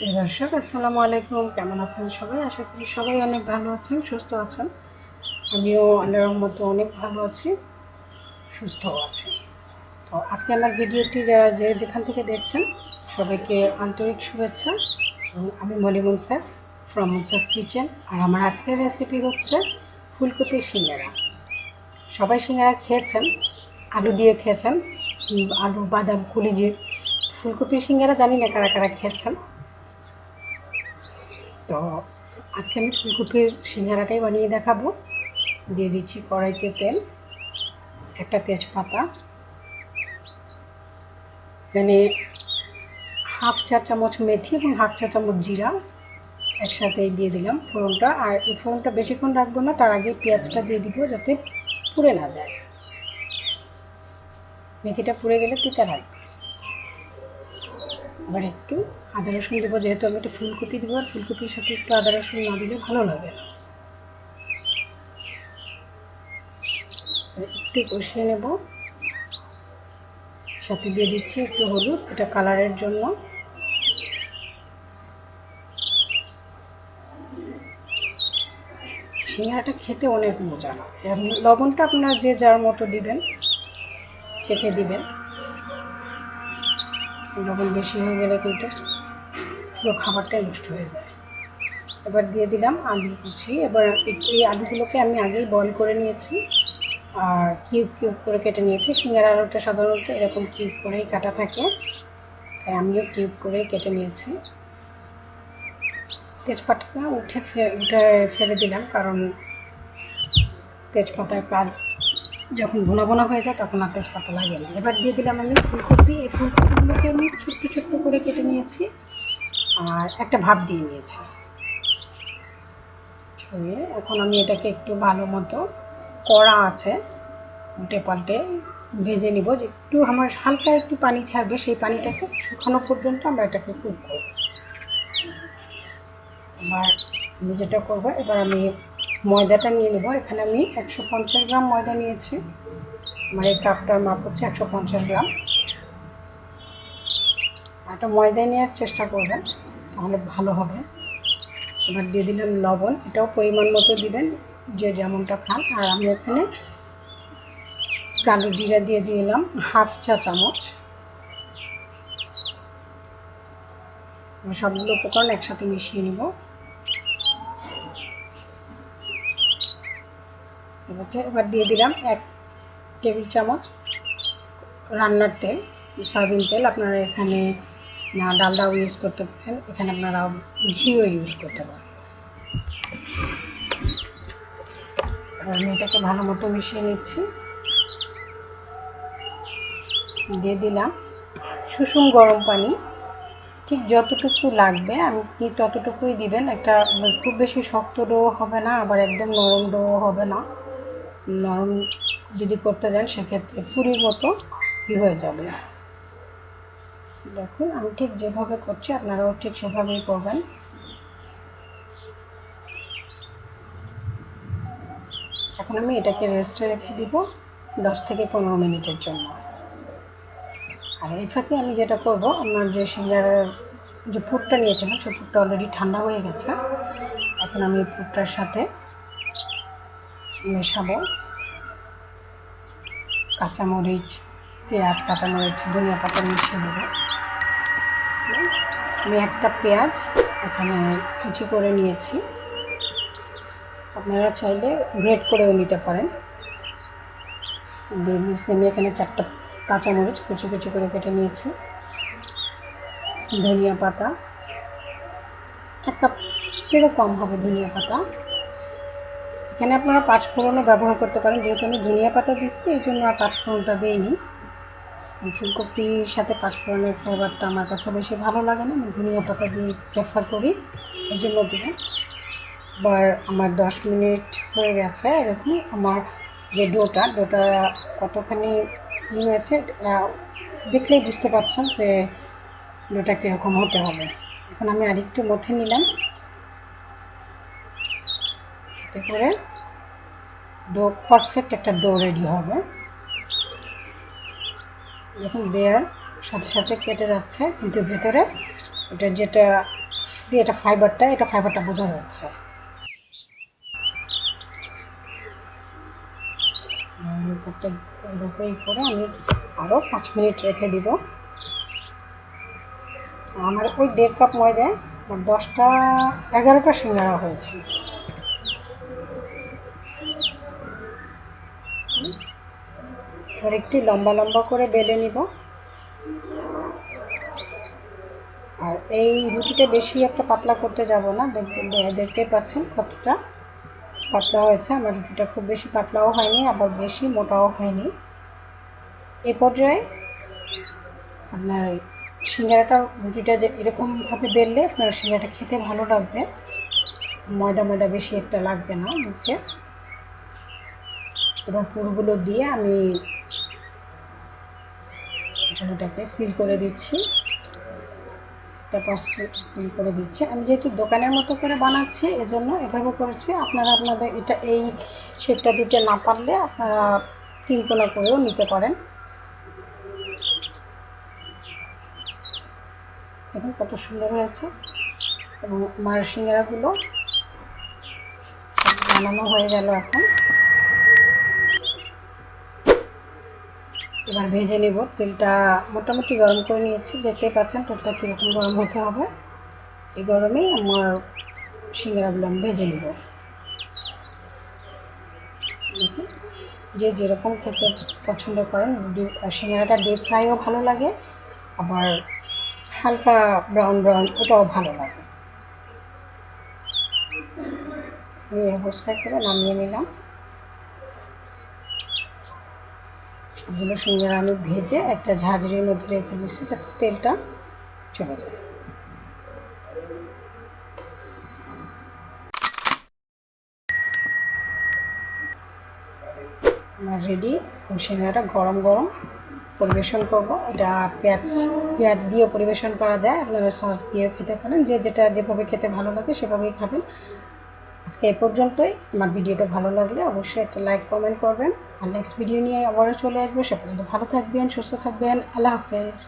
প্রিয় দর্শক, আসসালামু আলাইকুম। কেমন আছেন সবাই? আশা করি সবাই অনেক ভালো আছেন, সুস্থ আছেন। আমিও আল্লাহর রহমতে অনেক ভালো আছি, সুস্থও আছি। তো আজকে আমার ভিডিওটি যারা যেখান থেকে দেখছেন সবাইকে আন্তরিক শুভেচ্ছা। আমি মলি মুনসেফ ফ্রম মুনসেফ কিচেন। আর আমার আজকের রেসিপি হচ্ছে ফুলকপির সিঙ্গারা। সবাই সিঙ্গারা খেয়েছেন, আলু দিয়ে খেয়েছেন, আলু বাদাম কলিজে। ফুলকপির সিঙ্গারা জানি না কারা কারা খেয়েছেন। তো আজকে আমি ফুলকপির সিঙ্গারাটাই বানিয়ে দেখাবো। দিয়ে দিচ্ছি কড়াইতে তেল, একটা তেজপাতা, এখানে হাফ চা চামচ মেথি এবং হাফ চা চামচ জিরা একসাথেই দিয়ে দিলাম ফোড়নটা। আর এই ফোড়নটা বেশিক্ষণ রাখবো না, তার আগে পেঁয়াজটা দিয়ে দিব যাতে পুড়ে না যায়। মেথিটা পুড়ে গেলে তিতা লাগবে। আবার একটু আদা রসুন দেবো, যেহেতু আমি একটু ফুলকপি দেবো, আর ফুলকপির সাথে একটু আদা রসুন না দিলে ভালো লাগে না। একটু কষিয়ে নেব, সাথে দিয়ে দিচ্ছি একটু হলুদ, এটা কালারের জন্য। সিঙ্গারাটা খেতে অনেক মজা। লবণটা আপনার যে যার মতো দিবেন, চেখে দিবেন। লবণ বেশি হয়ে গেলে কিন্তু পুরো খাবারটাই নষ্ট হয়ে যায়। এবার দিয়ে দিলাম আলু কুচি। এবার এই আলুগুলোকে আমি আগেই বয়েল করে নিয়েছি আর কিউব কিউব করে কেটে নিয়েছি। সিঙ্গারা আলুটা সাধারণত এরকম কিউব করেই কাটা থাকে, তাই আমিও কিউব করেই কেটে নিয়েছি। তেজপাতাটা উঠে ফেলে দিলাম, কারণ তেজপাতার কাজ যখন ভুনা ভুনা হয়ে যায় তখন আর তেজপাতা লাগে না। এবার দিয়ে দিলাম আমি ফুলকপি। এই ফুলকপিগুলোকে আমি ছোট্ট ছোট্ট করে কেটে নিয়েছি আর একটা ভাপ দিয়ে নিয়েছি। এখন আমি এটাকে একটু ভালো মতো কড়া আছে উল্টে পাল্টে ভেজে নিব। একটু আমার হালকা একটু পানি ছাড়বে, সেই পানিটাকে শুকানো পর্যন্ত আমরা এটাকে কুক করব। এবার আমি যেটা করবো, এবার আমি ময়দাটা নিয়ে নেব। এখানে আমি 150 গ্রাম ময়দা নিয়েছি। আমার এই কাপটার মাপ হচ্ছে 150 গ্রাম। একটা ময়দা নেওয়ার চেষ্টা করবেন, তাহলে ভালো হবে। এবার দিয়ে দিলাম লবণ, এটাও পরিমাণ মতো দিবেন যে যেমনটা খান। আর আমি এখানে কালো জিরা দিয়ে দিলাম হাফ চা চামচ। সবগুলো উপকরণ একসাথে মিশিয়ে নিব। এবার দিয়ে দিলাম 1 টেবিল চামচ রান্নার তেল, সয়াবিন তেল। আপনারা এখানে ডালডাও ইউজ করতে পারেন, এখানে আপনারা ঘিও ইউজ করতে পারেন। আমি এটাকে ভালো মতো মিশিয়ে নিচ্ছি। দিয়ে দিলাম সুষুম গরম পানি, ঠিক যতটুকু লাগবে আপনি ততটুকুই দিবেন। একটা খুব বেশি শক্ত ডো হবে না, আবার একদম নরম ডো হবে না। নরম যদি করতে যান সেক্ষেত্রে পুরির মতো হয়ে যাবে। দেখুন আমি ঠিক যেভাবে করছি আপনারাও ঠিক সেভাবেই করবেন। এখন আমি এটাকে রেস্টে রেখে দিব 10 থেকে 15 মিনিটের জন্য। আর এই ফাঁকে আমি যেটা করব, আমার যে সিঙ্গারার যে পুরটা নিয়েছিলাম সেই পুরটা অলরেডি ঠান্ডা হয়ে গেছে। এখন আমি পুরটার সাথে মেশাবো কাঁচামরিচ, পেঁয়াজ, কাঁচামরিচ, ধনিয়া পাতা মিশিয়ে দেবো। আমি একটা পেঁয়াজ এখানে কুচি করে নিয়েছি, আপনারা চাইলে গ্রেট করেও নিতে পারেন। আমি এখানে 4টা কাঁচামরিচ কুচি কুচি করে কেটে নিয়েছি। ধনিয়া পাতা 1 কাপেরও কম হবে ধনিয়া পাতা। এখানে আপনারা 5 ফোড়নও ব্যবহার করতে পারেন, যেহেতু আমি ধনিয়া পাতা দিচ্ছি এই জন্য আর 5 ফোড়নটা দিইনি। ফুলকপির সাথে 5 ফোড়নের ফ্লেভারটা আমার কাছে বেশি ভালো লাগে না, আমি ধনিয়া পাতা দিয়ে প্রেফার করি, এই জন্য দিলাম। এবার আমার 10 মিনিট হয়ে গেছে। এরকম আমার যে ডোটা কতখানি হয়েছে দেখলেই বুঝতে পারছেন যে ডোটা কীরকম হতে হবে। এখন আমি আরেকটু মথে নিলাম, এতে করে ডো পারফেক্ট একটা ডো রেডি হবে। যখন দেওয়ার সাথে সাথে কেটে যাচ্ছে, কিন্তু ভেতরে এটা যেটা এটা ফাইবারটা বোঝা যাচ্ছে। করে আমি আরও 5 মিনিট রেখে দিব। আমার ওই 1.5 কাপ ময়দায় 11টা সিঙ্গারা হয়েছে। এবার একটু লম্বা লম্বা করে বেলে নিব। আর এই রুটিটা বেশি একটা পাতলা করতে যাব না, দেখতে পাচ্ছেন কতটা পাতলা হয়েছে। আমার রুটিটা খুব বেশি পাতলাও হয়নি, আবার বেশি মোটাও হয়নি। এই পর্যায়ে আপনার রুটিটা যে এরকমভাবে বেললে আপনার সিঙ্গারাটা খেতে ভালো লাগবে, ময়দা বেশি একটা লাগবে না মুখে। এবার পুরগুলো দিয়ে আমি এটাকে সিল করে দিচ্ছি। সিল করে দিচ্ছি। আমি যেহেতু দোকানের মতো করে বানাচ্ছি এজন্য এভাবে করেছি। আপনারা আপনাদের এই শেপটা দিতে না পারলে আপনারা 3 কোনা করেও নিতে পারেন। দেখুন কত সুন্দর হয়েছে। এবং আমার সিঙ্গারাগুলো বানানো হয়ে গেল। এবার ভেজে নেব। তেলটা মোটামুটি গরম করে নিয়েছি, দেখতে পাচ্ছেন তেলটা কীরকম গরম হতে হবে। এই গরমেই আমার সিঙ্গারাগুলো আমি ভেজে নেব। দেখুন, যে যেরকম খেতে পছন্দ করেন, সিঙ্গারাটা ডিপ ফ্রাইও ভালো লাগে, আবার হালকা ব্রাউন ওটাও ভালো লাগে। এই অবস্থায় করে নামিয়ে নিলাম। সবগুলো সিঙ্গারা আমি ভেজে একটা ঝাঁঝরির মধ্যে রেখে দিচ্ছি যাতে তেলটা চলে যায়। আমার রেডি। সিঙ্গারাটা গরম গরম পরিবেশন করব। এটা পেঁয়াজ দিয়ে পরিবেশন করা যায়, আপনারা সস দিয়ে খেতে পারেন, যেভাবে খেতে ভালো লাগে সেভাবেই খাবেন। আজকে এ পর্যন্তই। আমার ভিডিওটা ভালো লাগলে অবশ্যই একটা লাইক কমেন্ট করবেন। আর নেক্সট ভিডিও নিয়ে আবারও চলে আসবো। সে পর্যন্ত ভালো থাকবেন, সুস্থ থাকবেন। আল্লাহ হাফেজ।